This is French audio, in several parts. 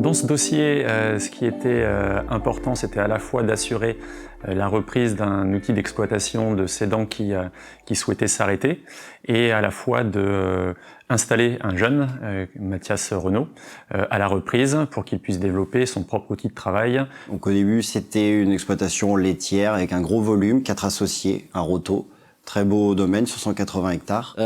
Dans ce dossier, ce qui était important, c'était à la fois d'assurer la reprise d'un outil d'exploitation de cédants qui souhaitait s'arrêter et à la fois d'installer un jeune, Mathias Renaud, à la reprise pour qu'il puisse développer son propre outil de travail. Donc au début, c'était une exploitation laitière avec un gros volume, 4 associés, un roto. Très beau domaine sur 180 hectares.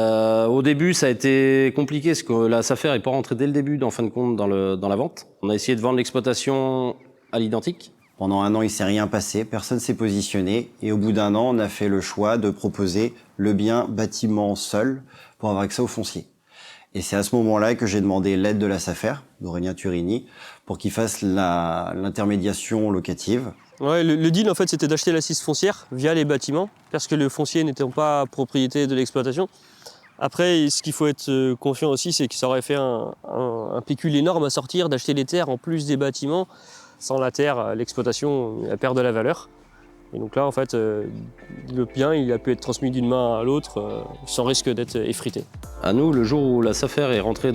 Au début, ça a été compliqué parce que la SAFER n'est pas rentrée dès le début, en fin de compte, dans la vente. On a essayé de vendre l'exploitation à l'identique. Pendant un an, il ne s'est rien passé, personne s'est positionné. Et au bout d'un an, on a fait le choix de proposer le bien bâtiment seul pour avoir accès au foncier. Et c'est à ce moment-là que j'ai demandé l'aide de la SAFER, d'Aurélien Turini, pour qu'il fasse l'intermédiation locative. Ouais, le deal, en fait, c'était d'acheter l'assise foncière via les bâtiments, parce que le foncier n'étant pas propriété de l'exploitation. Après, ce qu'il faut être confiant aussi, c'est que ça aurait fait un pécule énorme à sortir, d'acheter les terres en plus des bâtiments. Sans la terre, l'exploitation elle perd de la valeur. Et donc là, en fait, le bien, il a pu être transmis d'une main à l'autre sans risque d'être effrité. À nous, le jour où la SAFER est rentrée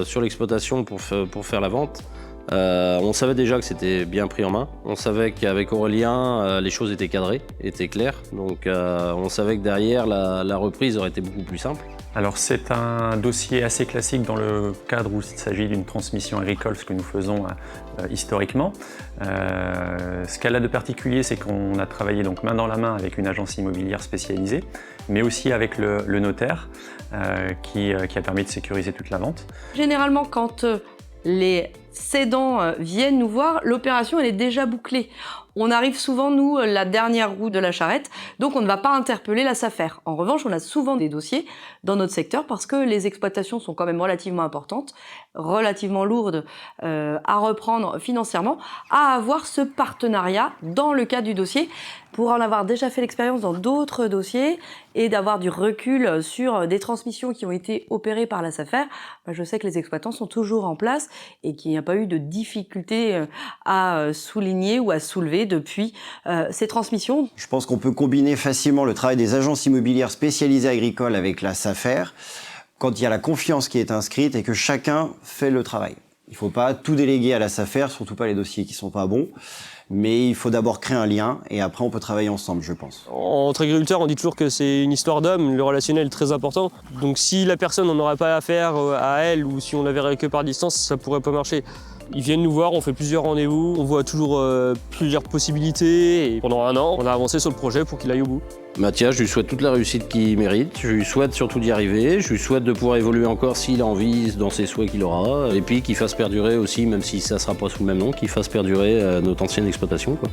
sur l'exploitation pour faire la vente, on savait déjà que c'était bien pris en main. On savait qu'avec Aurélien, les choses étaient cadrées, étaient claires. Donc on savait que derrière, la reprise aurait été beaucoup plus simple. Alors c'est un dossier assez classique dans le cadre où il s'agit d'une transmission agricole, ce que nous faisons historiquement. Ce qu'elle a de particulier, c'est qu'on a travaillé donc main dans la main avec une agence immobilière spécialisée, mais aussi avec le notaire qui a permis de sécuriser toute la vente. Généralement, quand les cédants viennent nous voir, l'opération elle est déjà bouclée. On arrive souvent, nous, la dernière roue de la charrette, donc on ne va pas interpeller la SAFER. En revanche, on a souvent des dossiers dans notre secteur parce que les exploitations sont quand même relativement importantes, relativement lourdes à reprendre financièrement, à avoir ce partenariat dans le cadre du dossier pour en avoir déjà fait l'expérience dans d'autres dossiers et d'avoir du recul sur des transmissions qui ont été opérées par la SAFER. Je sais que les exploitants sont toujours en place et qu'il n'y a pas eu de difficulté à souligner ou à soulever depuis ces transmissions. Je pense qu'on peut combiner facilement le travail des agences immobilières spécialisées agricoles avec la SAFER quand il y a la confiance qui est inscrite et que chacun fait le travail. Il ne faut pas tout déléguer à la SAFER, surtout pas les dossiers qui ne sont pas bons, mais il faut d'abord créer un lien et après on peut travailler ensemble, je pense. Entre agriculteurs, on dit toujours que c'est une histoire d'homme, le relationnel est très important. Donc si la personne n'en aurait pas affaire à elle ou si on la verrait que par distance, ça ne pourrait pas marcher. Ils viennent nous voir, on fait plusieurs rendez-vous, on voit toujours plusieurs possibilités et pendant un an, on a avancé sur le projet pour qu'il aille au bout. Mathias, je lui souhaite toute la réussite qu'il mérite, je lui souhaite surtout d'y arriver, je lui souhaite de pouvoir évoluer encore s'il a envie dans ses souhaits qu'il aura, et puis qu'il fasse perdurer aussi, même si ça ne sera pas sous le même nom, qu'il fasse perdurer notre ancienne exploitation, quoi.